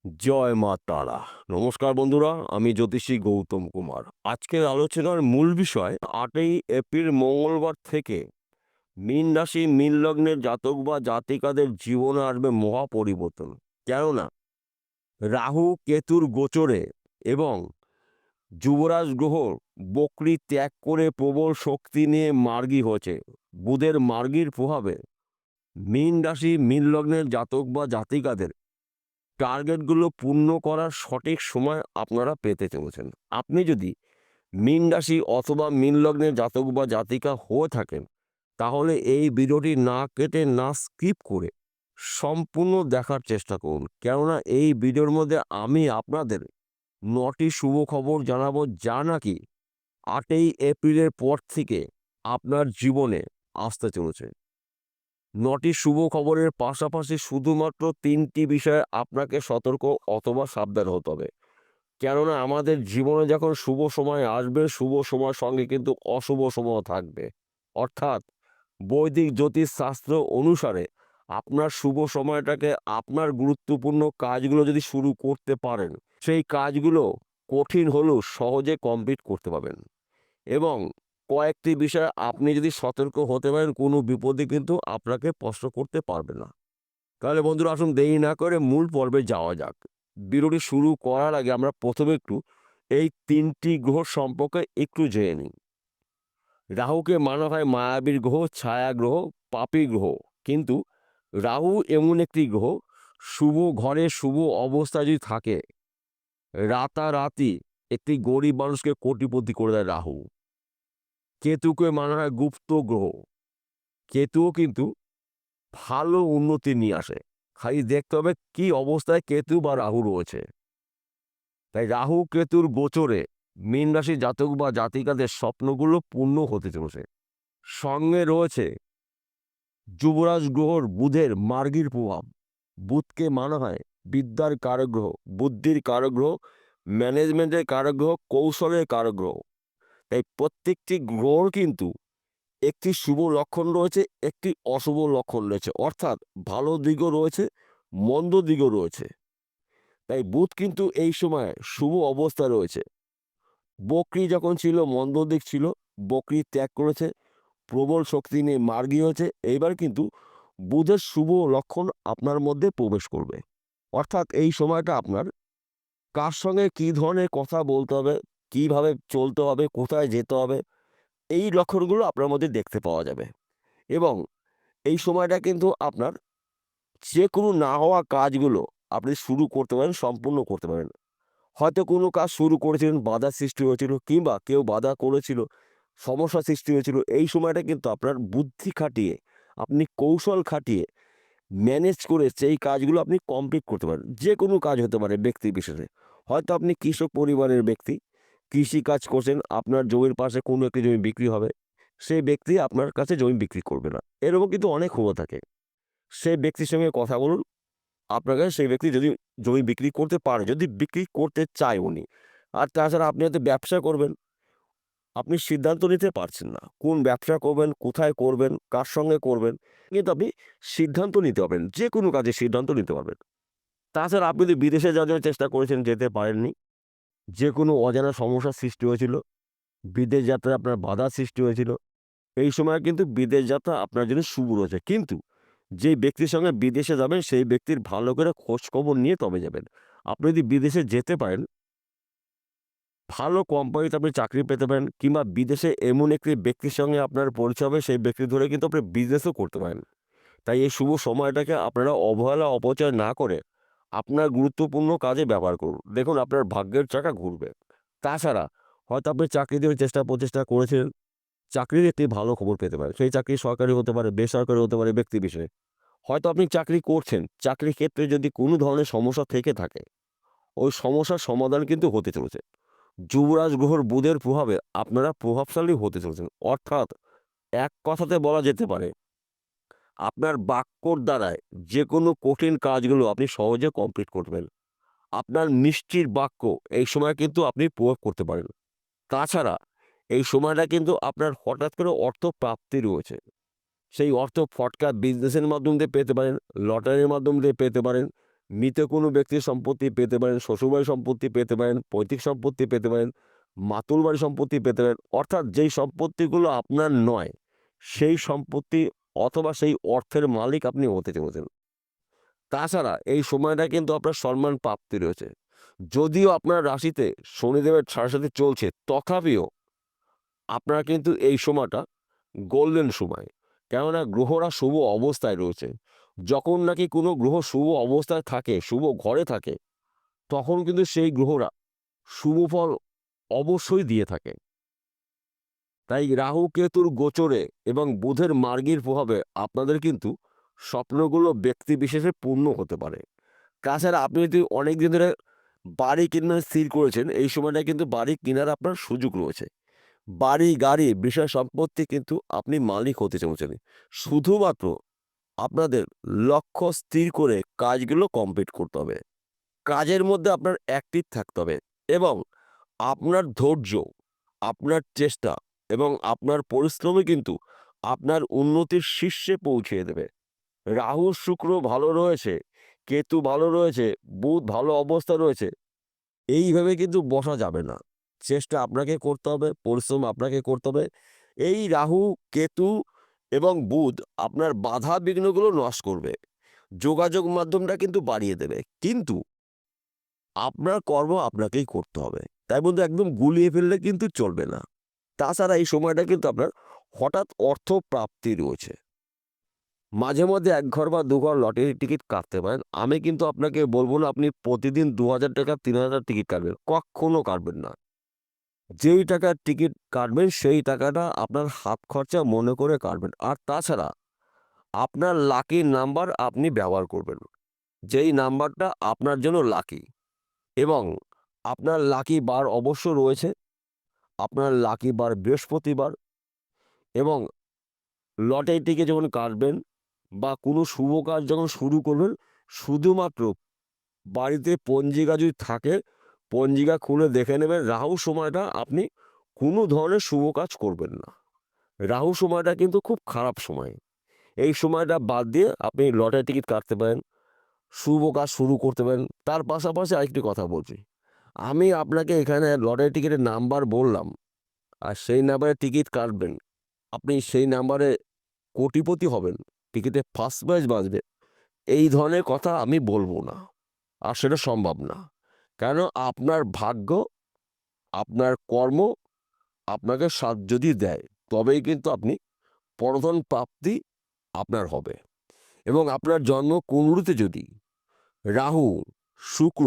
জয় মা তারা। নমস্কার বন্ধুরা, আমি জ্যোতিষী গৌতম কুমার। আজকের আলোচনার মূল বিষয় 8ই এপ্রিল মঙ্গলবার থেকে মীন রাশি মীন লগ্নের জাতক বা জাতিকাদের জীবনে আসবে মহা পরিবর্তন। কেননা রাহু কেতুর গোচরে এবং যুবরাজ গ্রহ বকরি ত্যাগ করে প্রবল শক্তি নিয়ে মার্গী হয়েছে। বুধের মার্গীর প্রভাবে মীন রাশি মীন লগ্নের জাতক বা জাতিকাদের টার্গেটগুলো পূর্ণ করার সঠিক সময় আপনারা পেতে চলেছেন। আপনি যদি মীন রাশি অথবা মীন লগ্নের জাতক বা জাতিকা হয়ে থাকেন, তাহলে এই ভিডিওটি না কেটে না স্কিপ করে সম্পূর্ণ দেখার চেষ্টা করুন। কেননা এই ভিডিওর মধ্যে আমি আপনাদের 9টি শুভ খবর জানাবো, যা নাকি 8ই এপ্রিলের পর থেকে আপনার জীবনে আসতে চলেছে। 9টি শুভ খবরের পাশাপাশি শুধুমাত্র 3টি বিষয়ে আপনাকে সতর্ক অথবা সাবধান হতে হবে। কেননা আমাদের জীবনে যখন শুভ সময় আসবে, শুভ সময়ের সঙ্গে কিন্তু অশুভ সময় থাকবে। অর্থাৎ বৈদিক জ্যোতিষশাস্ত্র অনুসারে আপনার শুভ সময়টাকে আপনার গুরুত্বপূর্ণ কাজগুলো যদি শুরু করতে পারেন, সেই কাজগুলো কঠিন হলেও সহজে কমপ্লিট করতে পারবেন। এবং কয়েকটি বিষয়ে আপনি যদি সতর্ক হতে পারেন, কোনো বিপদে কিন্তু আপনাকে স্পর্শ করতে পারবে না। তাহলে বন্ধুরা, আসুন দেরি না করে মূল পর্বে যাওয়া যাক। ভিডিওটি শুরু করার আগে আমরা প্রথমে একটু এই 3টি গ্রহ সম্পর্কে একটু জেনে নিই। রাহুকে মানা হয় মায়াবীর গ্রহ, ছায়া গ্রহ, পাপী গ্রহ। কিন্তু রাহু এমন একটি গ্রহ, শুভ ঘরে শুভ অবস্থায় যদি থাকে, রাতারাতি একটি গরিব মানুষকে কোটিপতি করে দেয় রাহু। কেতুকে মানা হয় গুপ্ত গ্রহ। কেতুও কিন্তু ভালো উন্নতি নিয়ে আসে। খালি দেখতে হবে কি অবস্থায় কেতু বা রাহু রয়েছে। তাই রাহু কেতুর গোচরে মীন রাশির জাতক বা জাতিকাদের স্বপ্নগুলো পূর্ণ হতে চলেছে। সঙ্গে রয়েছে যুবরাজ গ্রহর বুধের মার্গীর প্রভাব। বুধকে মানা হয় বিদ্যার কারক গ্রহ, বুদ্ধির কারক গ্রহ, ম্যানেজমেন্টের কারক গ্রহ, কৌশলের কারক গ্রহ। তাই প্রত্যেকটি গ্রহর কিন্তু একটি শুভ লক্ষণ রয়েছে, একটি অশুভ লক্ষণ রয়েছে। অর্থাৎ ভালো দিকও রয়েছে, মন্দ দিকও রয়েছে। তাই বুধ কিন্তু এই সময় শুভ অবস্থা রয়েছে। বকরি যখন ছিল মন্দ দিক ছিল, বকরি ত্যাগ করেছে, প্রবল শক্তি নিয়ে মার্গী হয়েছে। এইবার কিন্তু বুধের শুভ লক্ষণ আপনার মধ্যে প্রবেশ করবে। অর্থাৎ এই সময়টা আপনার কার সঙ্গে কী ধরনের কথা বলতে হবে, কীভাবে চলতে হবে, কোথায় যেতে হবে, এই লক্ষণগুলো আপনার মধ্যে দেখতে পাওয়া যাবে। এবং এই সময়টা কিন্তু আপনার যে কোনো না হওয়া কাজগুলো আপনি শুরু করতে পারেন, সম্পূর্ণ করতে পারেন। হয়তো কোনো কাজ শুরু করেছিলেন, বাধার সৃষ্টি হয়েছিল, কিংবা কেউ বাধা করেছিল, সমস্যা সৃষ্টি হয়েছিল। এই সময়টা কিন্তু আপনার বুদ্ধি খাটিয়ে, আপনি কৌশল খাটিয়ে ম্যানেজ করে সেই কাজগুলো আপনি কমপ্লিট করতে পারেন। যে কোনো কাজ হতে পারে ব্যক্তি বিশেষে। হয়তো আপনি কৃষক পরিবারের ব্যক্তি, কৃষিকাজ করছেন, আপনার জমির পাশে কোনো একটি জমি বিক্রি হবে, সেই ব্যক্তি আপনার কাছে জমি বিক্রি করবে না। এরকম কিন্তু অনেক হয়ে থাকে। সেই ব্যক্তির সঙ্গে কথা বলুন, আপনার কাছে সেই ব্যক্তি যদি জমি বিক্রি করতে পারে, যদি বিক্রি করতে চায় উনি। আর তাছাড়া আপনি হয়তো ব্যবসা করবেন, আপনি সিদ্ধান্ত নিতে পারছেন না কোন ব্যবসা করবেন, কোথায় করবেন, কার সঙ্গে করবেন। কিন্তু আপনি সিদ্ধান্ত নিতে পারবেন, যে কোনো কাজে সিদ্ধান্ত নিতে পারবেন। তাছাড়া আপনি যদি বিদেশে যাওয়ার জন্য চেষ্টা করেছেন, যেতে পারেননি, যে কোনো অজানা সমস্যার সৃষ্টি হয়েছিল, বিদেশ যাত্রায় আপনার বাধার সৃষ্টি হয়েছিল, এই সময় কিন্তু বিদেশ যাত্রা আপনার জন্য শুভ রয়েছে। কিন্তু যেই ব্যক্তির সঙ্গে বিদেশে যাবেন, সেই ব্যক্তির ভালো করে খোঁজ খবর নিয়ে তবে যাবেন। আপনি যদি বিদেশে যেতে পারেন, ভালো কোম্পানিতে আপনি চাকরি পেতে পারেন, কিংবা বিদেশে এমন একটি ব্যক্তির সঙ্গে আপনার পরিচয় হবে, সেই ব্যক্তি ধরে কিন্তু আপনি বিজনেসও করতে পারেন। তাই এই শুভ সময়টাকে আপনারা অবহেলা অপচয় না করে আপনার গুরুত্বপূর্ণ কাজে ব্যবহার করুন। দেখুন আপনার ভাগ্যের চাকা ঘুরবে। তাছাড়া হয়তো আপনি চাকরি দেওয়ার প্রচেষ্টা করেছিলেন, চাকরির একটি ভালো খবর পেতে পারেন। সেই চাকরি সরকারি হতে পারে, বেসরকারি হতে পারে, ব্যক্তি বিষয়ে। হয়তো আপনি চাকরি করছেন, চাকরির ক্ষেত্রে যদি কোনো ধরনের সমস্যা থেকে থাকে, ওই সমস্যার সমাধান কিন্তু হতে চলেছে। যুবরাজ গ্রহর বুধের প্রভাবে আপনারা প্রভাবশালী হতে চলেছেন। অর্থাৎ এক কথাতে বলা যেতে পারে, আপনার বাক্যর দ্বারায় যে কোনো কঠিন কাজগুলো আপনি সহজে কমপ্লিট করবেন। আপনার মিষ্টির বাক্য এই সময় কিন্তু আপনি প্রয়োগ করতে পারেন। তাছাড়া এই সময়টা কিন্তু আপনার হঠাৎ করে অর্থ প্রাপ্তি রয়েছে। সেই অর্থ ফটকা বিজনেসের মাধ্যম দিয়ে পেতে পারেন, লটারির মাধ্যম দিয়ে পেতে পারেন, মৃত কোনো ব্যক্তির সম্পত্তি পেতে পারেন, শ্বশুরবাড়ির সম্পত্তি পেতে পারেন, পৈতৃক সম্পত্তি পেতে পারেন, মাতুল বাড়ির সম্পত্তি পেতে পারেন। অর্থাৎ যেই সম্পত্তিগুলো আপনার নয়, সেই সম্পত্তি অথবা সেই অর্থের মালিক আপনি হতে চলেছেন। তাছাড়া এই সময়টা কিন্তু আপনার সম্মান প্রাপ্তি রয়েছে। যদিও আপনার রাশিতে শনিদেবের সাড়ে চলছে, তথাপিও আপনারা কিন্তু এই সময়টা গোল্ডেন সময়। কেননা গ্রহরা শুভ অবস্থায় রয়েছে। যখন নাকি কোনো গ্রহ শুভ অবস্থায় থাকে, শুভ ঘরে থাকে, তখন কিন্তু সেই গ্রহরা শুভ ফল অবশ্যই দিয়ে থাকে। তাই রাহু কেতুর গোচরে এবং বুধের মার্গীর প্রভাবে আপনাদের কিন্তু স্বপ্নগুলো ব্যক্তি বিশেষে পূর্ণ হতে পারে। তাছাড়া আপনি যদি অনেক দিন ধরে বাড়ি কিনে স্থির করেছেন, এই সময়টা কিন্তু বাড়ি কেনার আপনার সুযোগ রয়েছে। বাড়ি গাড়ি বিষয় সম্পত্তি কিন্তু আপনি মালিক হতে চলেছেন। শুধুমাত্র আপনাদের লক্ষ্য স্থির করে কাজগুলো কমপ্লিট করতে হবে। কাজের মধ্যে আপনার অ্যাক্টিভ থাকতে হবে এবং আপনার ধৈর্য, আপনার চেষ্টা এবং আপনার পরিশ্রমই কিন্তু আপনার উন্নতির শীর্ষে পৌঁছে দেবে। রাহু শুক্র ভালো রয়েছে, কেতু ভালো রয়েছে, বুধ ভালো অবস্থা রয়েছে, এইভাবে কিন্তু বসা যাবে না। চেষ্টা আপনাকে করতে হবে, পরিশ্রম আপনাকে করতে হবে। এই রাহু, কেতু এবং বুধ আপনার বাধা বিঘ্নগুলো নাশ করবে। যোগাযোগ মাধ্যমটা কিন্তু বাড়িয়ে দেবে। কিন্তু আপনার কর্ম আপনাকেই করতে হবে। তাই বন্ধু একদম গুলিয়ে ফেললে কিন্তু চলবে না। তাছাড়া এই সময়টা কিন্তু আপনার হঠাৎ অর্থ প্রাপ্তি রয়েছে। মাঝে মধ্যে ১ ঘর বা ২ ঘর লটারির টিকিট কাটতে পারেন। আমি কিন্তু আপনাকে বলব না আপনি প্রতিদিন ৳২,০০০ ৳৩,০০০ টিকিট কাটবেন। কক্ষনো কাটবেন না। যেই টাকার টিকিট কাটবেন সেই টাকাটা আপনার হাত খরচা মনে করে কাটবেন। আর তাছাড়া আপনার লাকি নাম্বার আপনি ব্যবহার করবেন। যেই নাম্বারটা আপনার জন্য লাকি এবং আপনার লাকি বার অবশ্য রয়েছে। আপনার লাকি বার বৃহস্পতিবার এবং লটারি টিকিট যখন কাটবেন বা কোনো শুভ কাজ যখন শুরু করবেন, শুধুমাত্র বাড়িতে পঞ্জিকা যদি থাকে, পঞ্জিকা খুলে দেখে নেবেন রাহু সময়টা আপনি কোনো ধরনের শুভ কাজ করবেন না। রাহু সময়টা কিন্তু খুব খারাপ সময়। এই সময়টা বাদ দিয়ে আপনি লটারি টিকিট কাটতে পারেন, শুভ কাজ শুরু করতে পারেন। তার পাশাপাশি আরেকটি কথা বলছি। আমি আপনাকে এখানে লটারি টিকিটের নাম্বার বললাম, আর সেই নাম্বারে টিকিট কাটবেন। আপনি সেই নাম্বারে কোটিপতি হবেন, টিকিটে ফার্স্ট প্রাইজ বাজবে, এই ধরনের কথা আমি বলবো না। আর সেটা সম্ভব না। কেন আপনার ভাগ্য, আপনার কর্ম আপনাকে সাথ যদি দেয়, তবেই কিন্তু আপনি পরধন প্রাপ্তি আপনার হবে। এবং আপনার জন্ম কুণ্ডলিতে যদি রাহু, শুক্র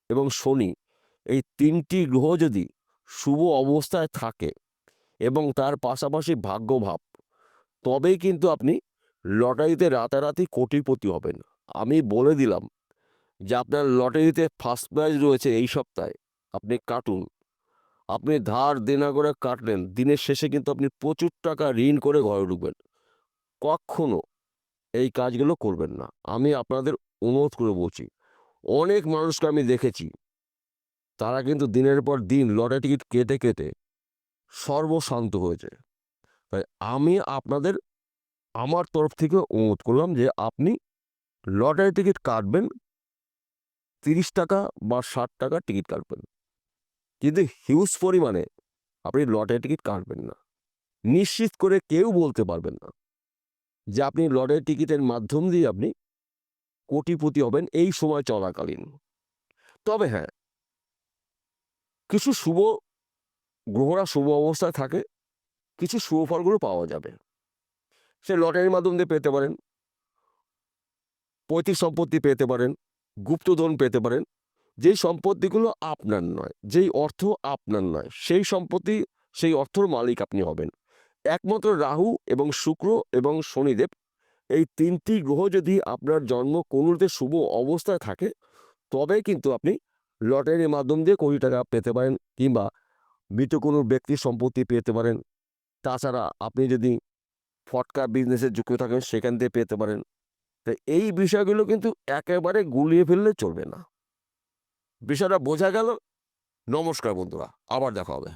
এবং শনি এই ৩টি গ্রহ যদি শুভ অবস্থায় থাকে এবং তার পাশাপাশি ভাগ্যভাব, তবেই কিন্তু আপনি লটারিতে রাতারাতি কোটিপতি হবেন। আমি বলে দিলাম যে আপনার লটারিতে ফার্স্ট প্রাইজ রয়েছে এই সপ্তাহে, আপনি কাটুন। আপনি ধার দেনা করে কাটলেন, দিনের শেষে কিন্তু আপনি প্রচুর টাকা ঋণ করে ঘরে ঢুকবেন। কক্ষনো এই কাজগুলো করবেন না। আমি আপনাদের অনুরোধ করে বলছি। অনেক মানুষকে আমি দেখেছি, তারা কিন্তু দিনের পর দিন লটারি টিকিট কেটে কেটে সর্বশান্ত হয়েছে। তাই আমি আপনাদের আমার তরফ থেকে অনুরোধ করলাম যে আপনি লটারি টিকিট কাটবেন, ৳৩০ বা ৳৬০ টিকিট কাটবেন। কিন্তু হিউজ পরিমাণে আপনি লটারি টিকিট কাটবেন না। নিশ্চিত করে কেউ বলতে পারবেন না যে আপনি লটারি টিকিটের মাধ্যম দিয়ে আপনি কোটিপতি হবেন এই সময় চলাকালীন। তবে হ্যাঁ, কিছু শুভ গ্রহরা শুভ অবস্থায় থাকে, কিছু শুভ ফলগুলো পাওয়া যাবে। সে লটারির মাধ্যম দিয়ে পেতে পারেন, পৈতৃক সম্পত্তি পেতে পারেন, গুপ্তধন পেতে পারেন। যেই সম্পত্তিগুলো আপনার নয়, যেই অর্থ আপনার নয়, সেই সম্পত্তি, সেই অর্থর মালিক আপনি হবেন। একমাত্র রাহু এবং শুক্র এবং শনিদেব এই ৩টি গ্রহ যদি আপনার জন্ম কুণ্ডলিতে শুভ অবস্থায় থাকে, তবেই কিন্তু আপনি লটারির মাধ্যম দিয়ে কোটি টাকা পেতে পারেন কিংবা মৃত কোনো ব্যক্তির সম্পত্তি পেতে পারেন। তাছাড়া আপনি যদি ফটকা বিজনেসে যুক্ত থাকেন, সেখান থেকে পেতে পারেন। তাই এই বিষয়গুলো কিন্তু একেবারে গুলিয়ে ফেললে চলবে না। বিষয়টা বোঝা গেল? নমস্কার বন্ধুরা, আবার দেখা হবে।